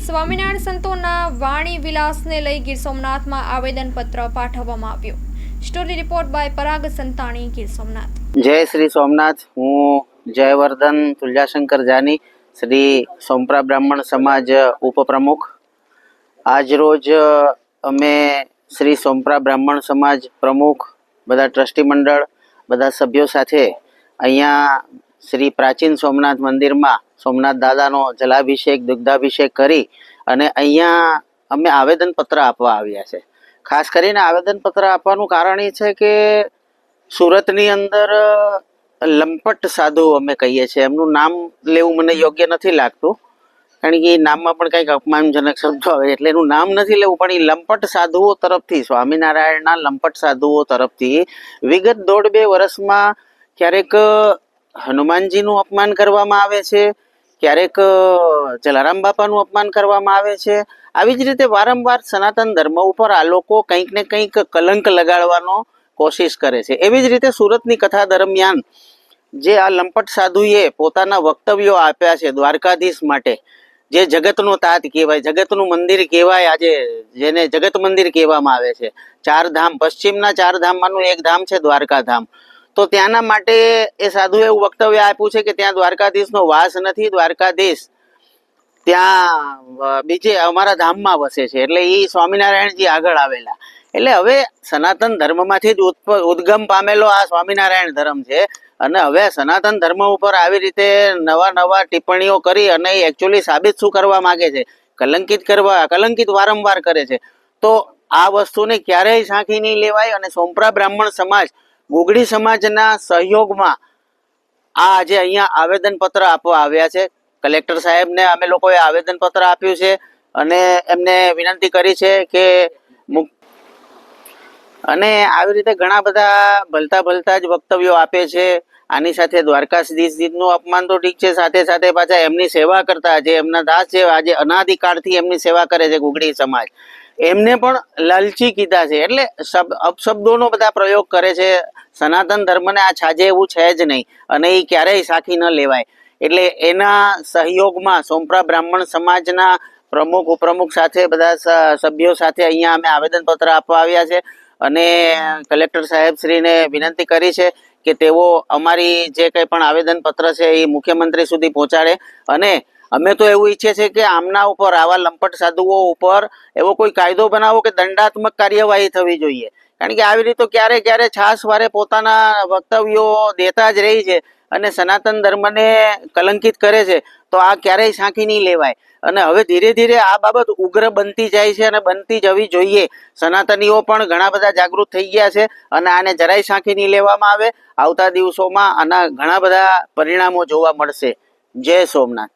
સ્વામિનારાયણ સંતોના વાણી વિલાસને લઈ ગીર સોમનાથમાં આવેદનપત્ર પાઠવવામાં આવ્યું। સ્ટોરી રિપોર્ટ બાય પરાગ સંતાણી, ગીર સોમનાથ। જય શ્રી સોમનાથ। હું જયવર્ધન તુલજાશંકર જાની, શ્રી સોમપ્રા બ્રાહ્મણ સમાજ ઉપપ્રમુખ। આજ રોજ અમે શ્રી સોમપ્રા બ્રાહ્મણ સમાજ પ્રમુખ, બધા ટ્રસ્ટી મંડળ, બધા સભ્યો સાથે અહીંયા શ્રી પ્રાચીન સોમનાથ મંદિરમાં સોમનાથ દાદાનો જલાભિષેક, દુગ્ધાભિષેક કરી અને અહીંયા અમે આવેદનપત્ર આપવા આવ્યા છે। ખાસ કરીને આવેદનપત્ર આપવાનું કારણ એ છે કે સુરતની અંદર લંપટ સાધુ અમે કહીએ છીએ, એમનું નામ લેવું મને યોગ્ય નથી લાગતું, કારણ કે એ નામમાં પણ કંઈક અપમાનજનક શબ્દો આવે એટલે એનું નામ નથી લેવું, પણ એ લંપટ સાધુઓ તરફથી, સ્વામિનારાયણના લંપટ સાધુઓ તરફથી વિગત 1.5-2 વર્ષમાં ક્યારેક હનુમાનજીનું અપમાન કરવામાં આવે છે, ક્યારેક જલારામ બાપાનું અપમાન કરવામાં આવે છે। આવી જ રીતે વારંવાર સનાતન ધર્મ ઉપર આ લોકો કંઈક ને કંઈક કલંક લગાડવાનો કોશિશ કરે છે। એવી જ રીતે સુરતની કથા દરમિયાન જે આ લંપટ સાધુએ પોતાના વક્તવ્યો આપ્યા છે દ્વારકાધીશ માટે, જે જગતનો તાત કહેવાય, જગતનું મંદિર કહેવાય, આજે જેને જગત મંદિર કહેવામાં આવે છે, 4 ધામ, પશ્ચિમના 4 ધામમાંનું એક ધામ છે દ્વારકા ધામ। તો ત્યાંના માટે એ સાધુએ એવું વક્તવ્ય આપ્યું છે કે ત્યાં દ્વારકાધીશનો વાસ નથી, દ્વારકાધીશ ત્યાં બીજે અમારા ધામમાં વસે છે, એટલે એ સ્વામિનારાયણજી આગળ આવેલા। એટલે હવે સનાતન ધર્મમાંથી જ ઉદ્ગમ પામેલો આ સ્વામિનારાયણ ધર્મ છે, અને હવે સનાતન ધર્મ ઉપર આવી રીતે નવા ટિપ્પણીઓ કરી અને એકચ્યુઅલી સાબિત શું કરવા માંગે છે, કલંકિત વારંવાર કરે છે। તો આ વસ્તુને ક્યારેય સાંખી નહીં લેવાય, અને સોમપ્રા બ્રાહ્મણ સમાજ, ગુગડી સમાજના સહયોગમાં આ આજે અહીંયા આવેદનપત્ર આપવા આવ્યા છે। કલેક્ટર સાહેબને અમે લોકોએ આવેદનપત્ર આપ્યું છે અને એમને વિનંતી કરી છે કે અને આવી રીતે ઘણા બધા ભલતા જ વક્તવ્યો આપે છે। આની સાથે દ્વારકાધીશનું અપમાન તો ઠીક છે, સાથે સાથે પાછા એમની સેવા કરતા, જે એમના દાસ છે, આજે અનાદિકાળથી એમની સેવા કરે છે ગુગડી સમાજ, એમને પણ લાલચી કીધા છે। એટલે અપશબ્દોનો બધા પ્રયોગ કરે છે। સનાતન ધર્મને આ છાજે એવું છે જ નહીં, અને એ ક્યારેય સાખી ન લેવાય। એટલે એના સહયોગમાં સોમપ્રા બ્રાહ્મણ સમાજના પ્રમુખ, ઉપપ્રમુખ સાથે બધા સભ્યો સાથે અહીંયા અમે આવેદનપત્ર આપવા આવ્યા છે, અને કલેક્ટર સાહેબ શ્રીને વિનંતી કરી છે કે તેઓ અમારી જે કંઈ પણ આવેદનપત્ર છે એ મુખ્યમંત્રી સુધી પહોંચાડે। અને અમે તો એવું ઈચ્છીએ છીએ કે આમના ઉપર, આવા લંપટ સાધુઓ ઉપર એવો કોઈ કાયદો બનાવો કે દંડાત્મક કાર્યવાહી થવી જોઈએ, કારણ કે આવી રીતે ક્યારે છાસવારે પોતાના વક્તવ્યો દેતા જ રહી છે અને સનાતન ધર્મને કલંકિત કરે છે। તો આ ક્યારેય સાંખી નહીં લેવાય, અને હવે ધીરે ધીરે આ બાબત ઉગ્ર બનતી જાય છે અને બનતી જવી જોઈએ। સનાતનીઓ પણ ઘણા બધા જાગૃત થઈ ગયા છે, અને આને જરાય સાંખી નહીં લેવામાં આવે। આવતા દિવસોમાં આના ઘણા બધા પરિણામો જોવા મળશે। જય સોમનાથ।